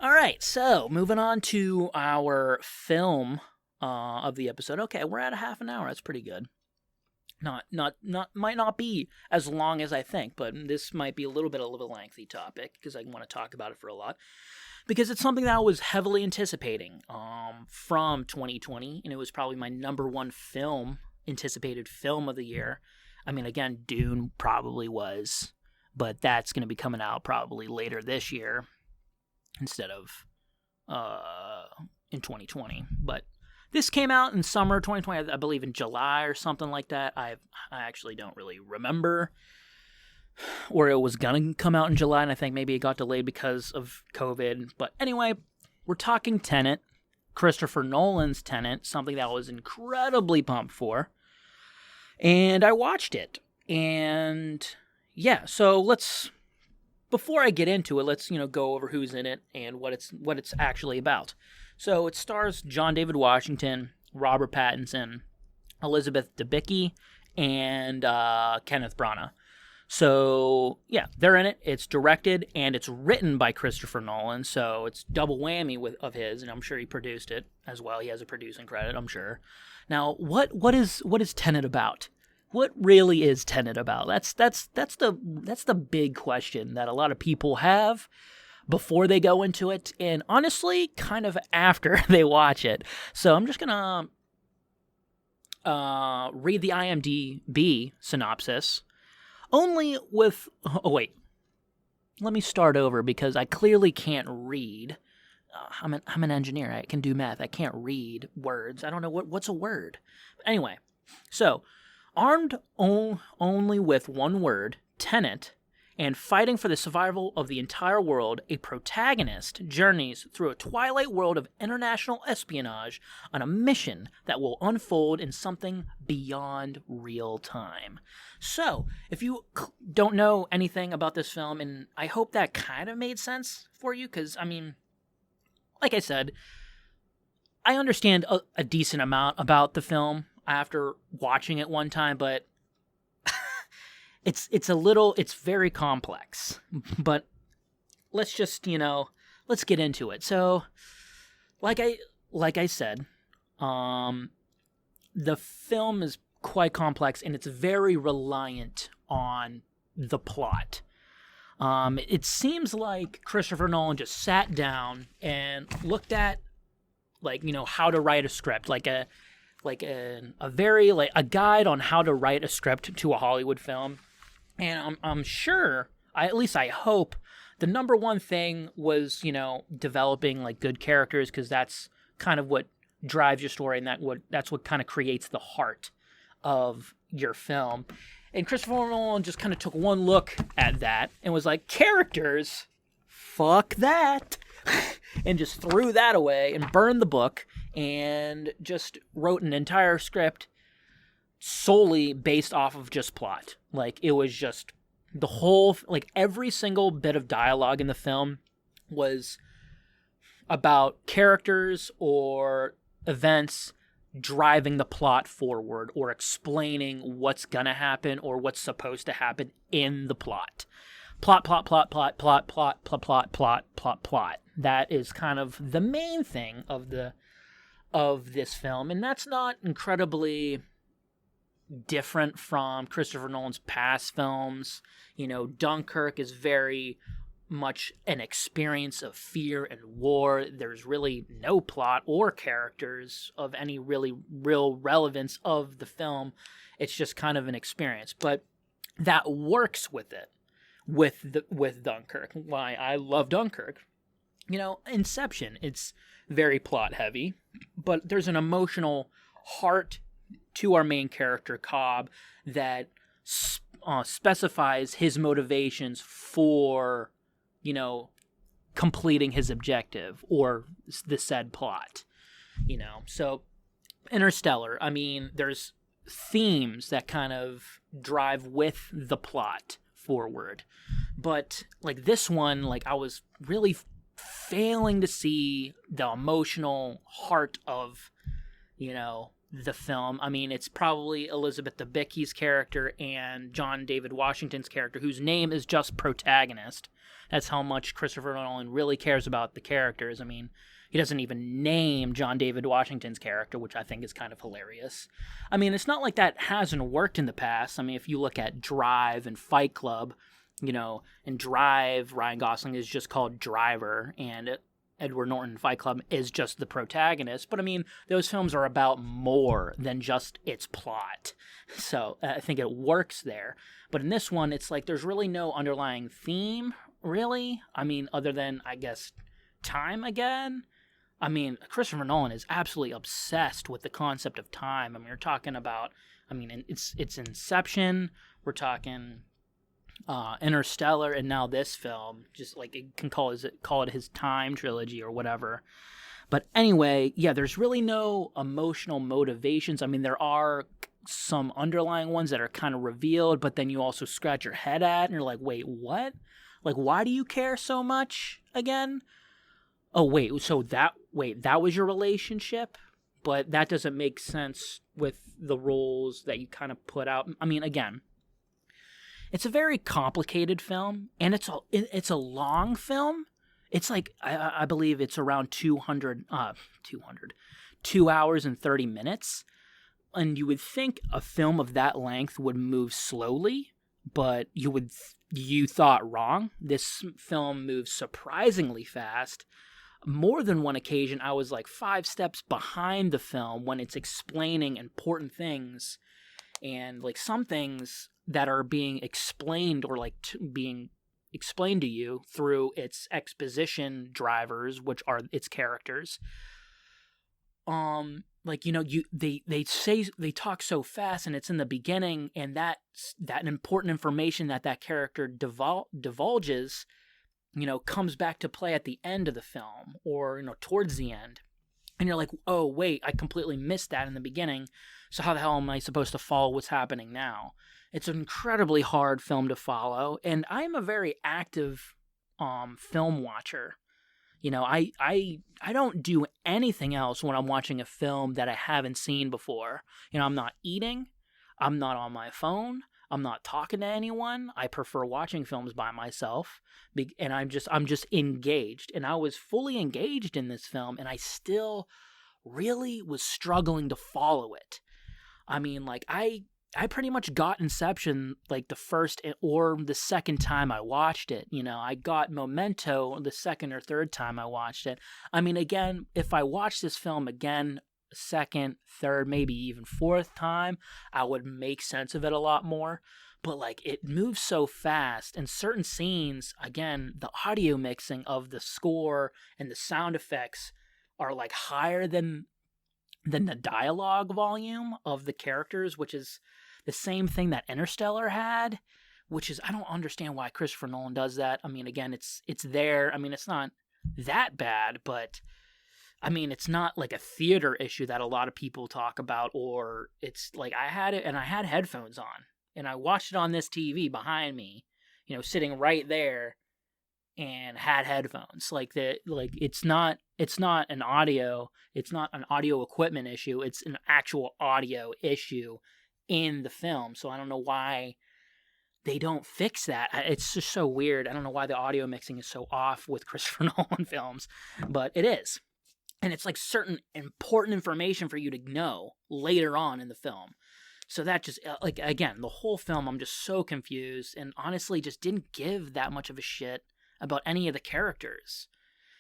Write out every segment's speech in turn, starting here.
All right, so moving on to our film of the episode. Okay, we're at a half an hour. That's pretty good. Not might not be as long as I think, but this might be a little bit of a lengthy topic because I want to talk about it for a lot because it's something that I was heavily anticipating from 2020, and it was probably my number one anticipated film of the year. I mean, again, Dune probably was, but that's going to be coming out probably later this year instead of in 2020. But this came out in summer 2020, I believe in July or something like that. I actually don't really remember where it was going to come out in July, and I think maybe it got delayed because of COVID. But anyway, we're talking Tenet, Christopher Nolan's Tenet, something that I was incredibly pumped for. And I watched it. And yeah, so before I get into it, let's go over who's in it and what it's actually about. So it stars John David Washington, Robert Pattinson, Elizabeth Debicki, and Kenneth Branagh. So yeah, they're in it. It's directed and it's written by Christopher Nolan, so it's double whammy of his, and I'm sure he produced it as well. He has a producing credit, I'm sure. Now, what is Tenet about? What really is Tenet about? That's the big question that a lot of people have before they go into it, and honestly, kind of after they watch it. So I'm just gonna read the IMDb synopsis. Only with let me start over because I clearly can't read. I'm an engineer. I can do math. I can't read words. I don't know what's a word. Anyway, so armed only with one word, Tenet, and fighting for the survival of the entire world, a protagonist journeys through a twilight world of international espionage on a mission that will unfold in something beyond real time. So, if you don't know anything about this film, and I hope that kind of made sense for you, because, I mean, like I said, I understand a decent amount about the film after watching it one time, but it's very complex. But let's just, let's get into it. So, like I said, the film is quite complex and it's very reliant on the plot. It seems like Christopher Nolan just sat down and looked at, how to write a script, a guide on how to write a script to a Hollywood film. And I'm sure, at least I hope, the number one thing was, developing good characters, because that's kind of what drives your story, and that's what kind of creates the heart of your film. And Christopher Nolan just kind of took one look at that and was like, characters, fuck that, and just threw that away and burned the book and just wrote an entire script solely based off of just plot. It was just the whole, every single bit of dialogue in the film was about characters or events driving the plot forward or explaining what's gonna happen or what's supposed to happen in the plot. Plot. That is kind of the main thing of this film, and that's not incredibly different from Christopher Nolan's past films. Dunkirk is very much an experience of fear and war. There's really no plot or characters of any really real relevance of the film. It's just kind of an experience, but that works with it, with Dunkirk. Why I love Dunkirk. Inception, it's very plot heavy, but there's an emotional heart to our main character, Cobb, that specifies his motivations for, completing his objective or the said plot. So Interstellar, I mean, there's themes that kind of drive with the plot forward. But this one, I was really failing to see the emotional heart of, the film. I mean, it's probably Elizabeth Debicki's character and John David Washington's character, whose name is just protagonist. That's how much Christopher Nolan really cares about the characters. I mean, he doesn't even name John David Washington's character, which I think is kind of hilarious. I mean, it's not like that hasn't worked in the past. I mean, if you look at Drive and Fight Club, you know, in Drive, Ryan Gosling is just called Driver, and Edward Norton Fight Club is just the protagonist. But I mean, those films are about more than just its plot. So I think it works there. But in this one, it's like there's really no underlying theme, really. I mean, other than, I guess, time again. I mean, Christopher Nolan is absolutely obsessed with the concept of time. I mean, we're talking about, I mean, it's Inception. We're talking Interstellar, and now this film. Just like it can call it his time trilogy or whatever. But anyway, yeah, there's really no emotional motivations. I mean, there are some underlying ones that are kind of revealed, but then you also scratch your head at, and you're like, wait, what? Like, why do you care so much again? Oh, wait, that was your relationship? But that doesn't make sense with the roles that you kind of put out. I mean, again, it's a very complicated film, and it's a long film. It's like, I believe it's around 2 hours and 30 minutes. And you would think a film of that length would move slowly, but you thought wrong. This film moves surprisingly fast. More than one occasion, I was like 5 steps behind the film when it's explaining important things, and like some things that are being explained or like being explained to you through its exposition drivers, which are its characters. Like, you know, they talk so fast, and it's in the beginning, and that important information that character divulges, you know, comes back to play at the end of the film, or, you know, towards the end. And you're like, oh, wait, I completely missed that in the beginning. So how the hell am I supposed to follow what's happening now? It's an incredibly hard film to follow. And I'm a very active film watcher. You know, I don't do anything else when I'm watching a film that I haven't seen before. You know, I'm not eating. I'm not on my phone. I'm not talking to anyone. I prefer watching films by myself, and I'm just engaged. And I was fully engaged in this film, and I still really was struggling to follow it. I mean, like, I pretty much got Inception like the first or the second time I watched it. You know, I got Memento the second or third time I watched it. I mean, again, if I watch this film again, second, third, maybe even fourth time, I would make sense of it a lot more. But like, it moves so fast, and certain scenes, again, the audio mixing of the score and the sound effects are like higher than the dialogue volume of the characters, which is the same thing that Interstellar had, which is, I don't understand why Christopher Nolan does that. I mean, again, it's there. I mean, it's not that bad, but I mean, it's not like a theater issue that a lot of people talk about, or it's like I had it and I had headphones on and I watched it on this TV behind me, you know, sitting right there, and had headphones. It's not an audio equipment issue. It's an actual audio issue in the film. So I don't know why they don't fix that. It's just so weird. I don't know why the audio mixing is so off with Christopher Nolan films, but it is. And it's like certain important information for you to know later on in the film. So that just, like, again, the whole film, I'm just so confused, and honestly just didn't give that much of a shit about any of the characters,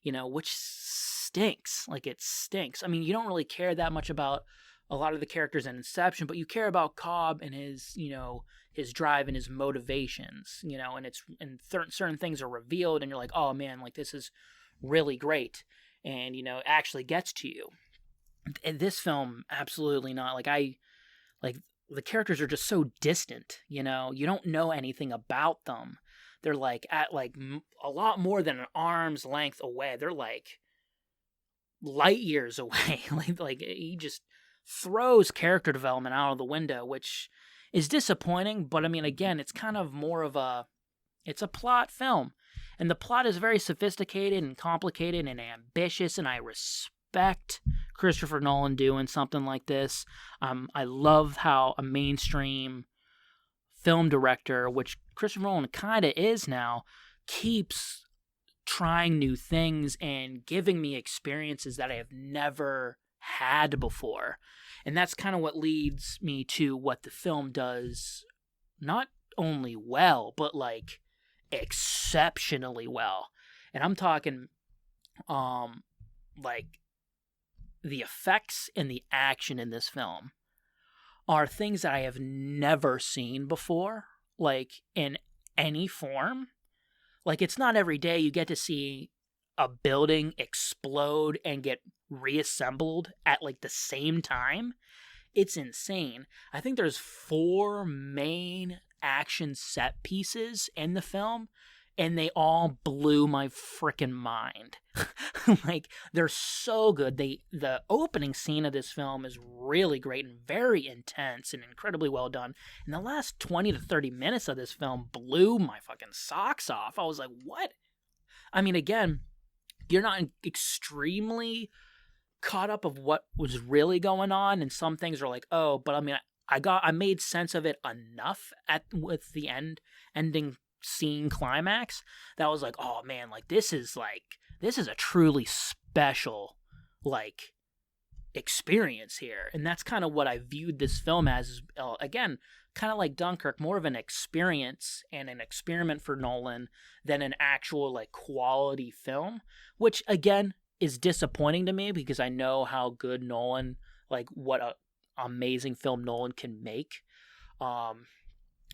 you know, which stinks. Like, it stinks. I mean, you don't really care that much about a lot of the characters in Inception, but you care about Cobb and his, you know, his drive and his motivations, you know, and certain things are revealed, and you're like, oh man, like, this is really great. And, you know, it actually gets to you. And this film, absolutely not. Like, the characters are just so distant, you know? You don't know anything about them. They're, like, at, like, a lot more than an arm's length away. They're, like, light years away. like, he just throws character development out of the window, which is disappointing. But, I mean, again, it's kind of more of it's a plot film. And the plot is very sophisticated and complicated and ambitious, and I respect Christopher Nolan doing something like this. I love how a mainstream film director, which Christopher Nolan kind of is now, keeps trying new things and giving me experiences that I have never had before. And that's kind of what leads me to what the film does not only well, but like exceptionally well. And I'm talking like the effects and the action in this film are things that I have never seen before, like in any form. Like, it's not every day you get to see a building explode and get reassembled at like the same time. It's insane. I think there's 4 main action set pieces in the film, and they all blew my freaking mind. Like, they're so good. The opening scene of this film is really great and very intense and incredibly well done. And the last 20 to 30 minutes of this film blew my fucking socks off. I was like, what? I mean, again, you're not extremely caught up of what was really going on, and some things are like, oh, but I mean, I made sense of it enough with the ending scene climax that was like, oh man, like this is a truly special like experience here. And that's kind of what I viewed this film as, again, kind of like Dunkirk, more of an experience and an experiment for Nolan than an actual like quality film, which again is disappointing to me because I know how good Nolan, like what a amazing film Nolan can make.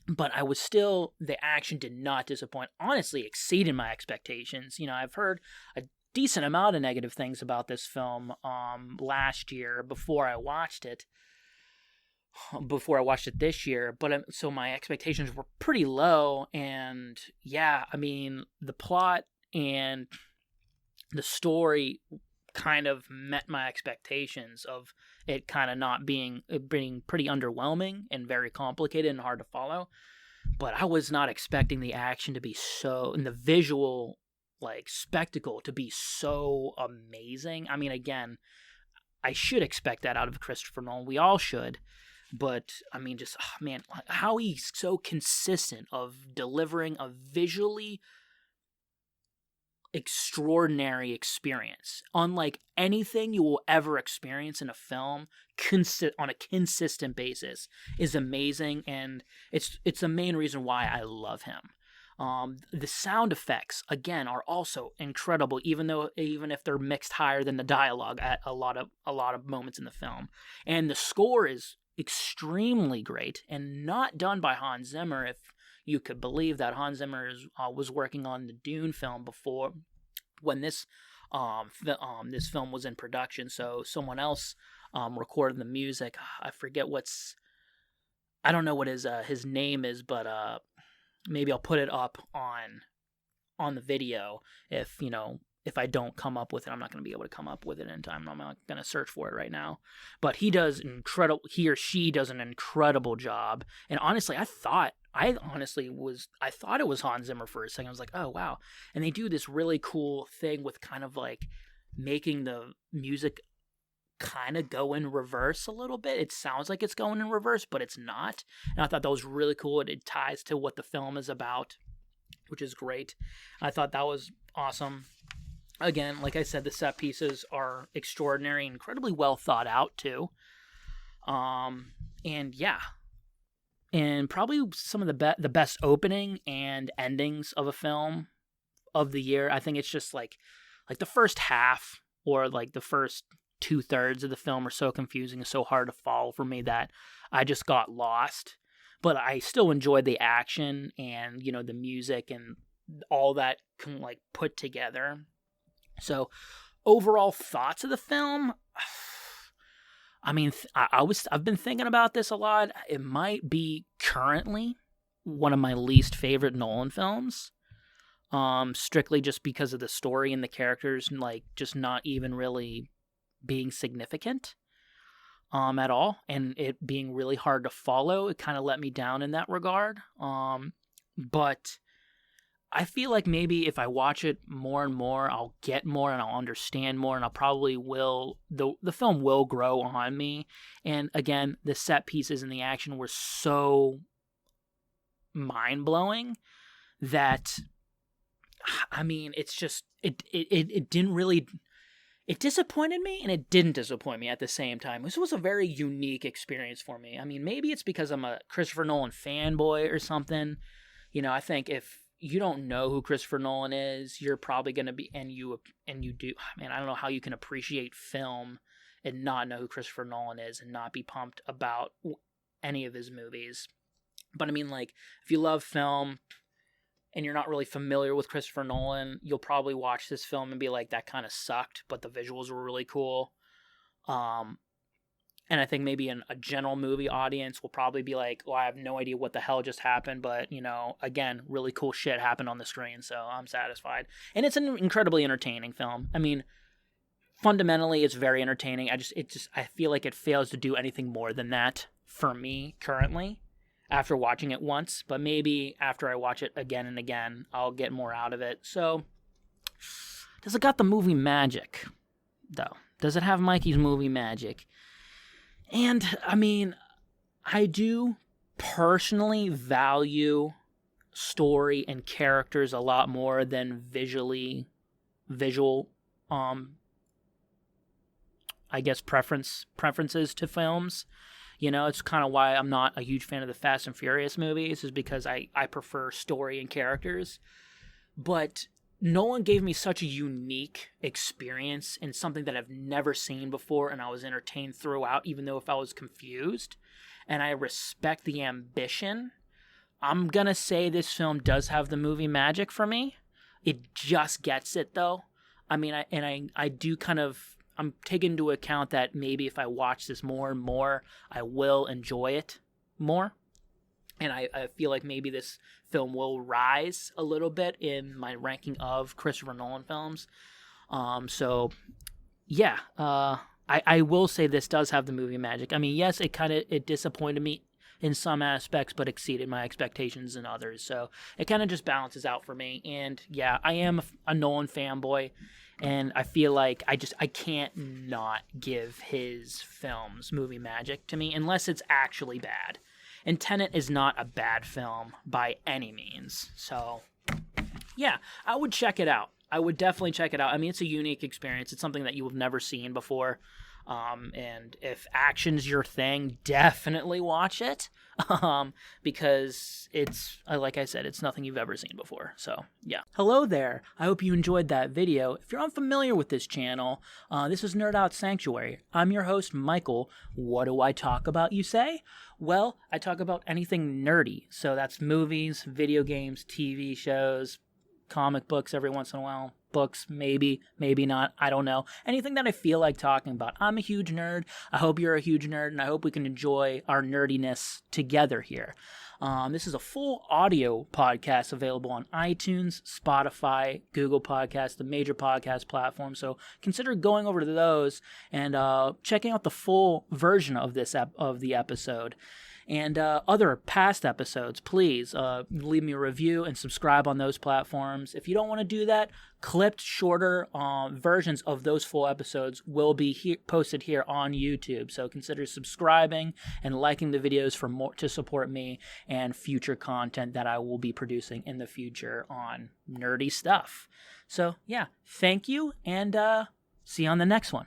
But I was still, the action did not disappoint. Honestly, exceeded my expectations. You know, I've heard a decent amount of negative things about this film last year before I watched it this year. But so my expectations were pretty low. And yeah, I mean, the plot and the story kind of met my expectations of it kind of not being pretty underwhelming and very complicated and hard to follow. But I was not expecting the action to be so, and the visual like spectacle to be so amazing. I mean, again, I should expect that out of Christopher Nolan. We all should. But I mean, just man, how he's so consistent of delivering a visually extraordinary experience, unlike anything you will ever experience in a film on a consistent basis, is amazing. And it's the main reason why I love him. The sound effects again are also incredible, even if they're mixed higher than the dialogue at a lot of moments in the film. And the score is extremely great and not done by Hans Zimmer, if you could believe that. Hans Zimmer was working on the Dune film before when this film was in production. So someone else recorded the music. I forget I don't know what his name is, but maybe I'll put it up on the video if I don't come up with it. I'm not going to be able to come up with it in time. I'm not going to search for it right now. But he or she does an incredible job. And honestly, I thought it was Hans Zimmer for a second. I was like, oh, wow. And they do this really cool thing with kind of like making the music kind of go in reverse a little bit. It sounds like it's going in reverse, but it's not. And I thought that was really cool. It ties to what the film is about, which is great. I thought that was awesome. Again, like I said, the set pieces are extraordinary, incredibly well thought out too. And yeah, and probably some of the best opening and endings of a film of the year. I think it's just like the first half or like the first 2/3 of the film are so confusing and so hard to follow for me that I just got lost. But I still enjoyed the action and the music and all that like put together. So, overall thoughts of the film. I mean, I've been thinking about this a lot. It might be currently one of my least favorite Nolan films. Strictly just because of the story and the characters, like just not even really being significant at all, and it being really hard to follow. It kind of let me down in that regard. But I feel like maybe if I watch it more and more, I'll get more and I'll understand more, and I'll probably will the film will grow on me. And again, the set pieces and the action were so mind blowing that, I mean, it's just it didn't really. It disappointed me and it didn't disappoint me at the same time. This was a very unique experience for me. I mean, maybe it's because I'm a Christopher Nolan fanboy or something. You know, I think if you don't know who Christopher Nolan is, you're probably going to be, and you do, man, I don't know how you can appreciate film and not know who Christopher Nolan is and not be pumped about any of his movies. But I mean, like, if you love film and you're not really familiar with Christopher Nolan, you'll probably watch this film and be like, that kind of sucked, but the visuals were really cool. And I think maybe a general movie audience will probably be like, well, I have no idea what the hell just happened, but, you know, again, really cool shit happened on the screen, so I'm satisfied. And it's an incredibly entertaining film. I mean, fundamentally, it's very entertaining. I feel like it fails to do anything more than that for me currently after watching it once, but maybe after I watch it again and again, I'll get more out of it. So, does it got the movie magic, though? Does it have Mikey's movie magic? And, I mean, I do personally value story and characters a lot more than visual, I guess, preferences to films. You know, it's kind of why I'm not a huge fan of the Fast and Furious movies, is because I prefer story and characters. But Nolan gave me such a unique experience and something that I've never seen before, and I was entertained throughout, even though if I was confused. And I respect the ambition. I'm going to say this film does have the movie magic for me. It just gets it, though. I mean, I do kind of, I'm taking into account that maybe if I watch this more and more, I will enjoy it more. And I feel like maybe this film will rise a little bit in my ranking of Christopher Nolan films. So, yeah, I will say this does have the movie magic. I mean, yes, it disappointed me in some aspects, but exceeded my expectations in others. So it kind of just balances out for me. And yeah, I am a Nolan fanboy, and I feel like I can't not give his films movie magic to me unless it's actually bad. And Tenet is not a bad film by any means. So, yeah, I would check it out. I would definitely check it out. I mean, it's a unique experience. It's something that you have never seen before. And if action's your thing, definitely watch it. Because it's, like I said, it's nothing you've ever seen before. So, yeah. Hello there. I hope you enjoyed that video. If you're unfamiliar with this channel, this is Nerd Out Sanctuary. I'm your host, Michael. What do I talk about, you say? Well, I talk about anything nerdy. So that's movies, video games, TV shows, comic books every once in a while. Books, maybe not, I don't know. Anything that I feel like talking about. I'm a huge nerd. I hope you're a huge nerd, and I hope we can enjoy our nerdiness together here. This is a full audio podcast available on iTunes, Spotify, Google Podcasts, the major podcast platforms. So consider going over to those and checking out the full version of the episode. And other past episodes, please leave me a review and subscribe on those platforms. If you don't want to do that, clipped, shorter versions of those full episodes will be posted here on YouTube. So consider subscribing and liking the videos for more to support me and future content that I will be producing in the future on nerdy stuff. So yeah, thank you, and see you on the next one.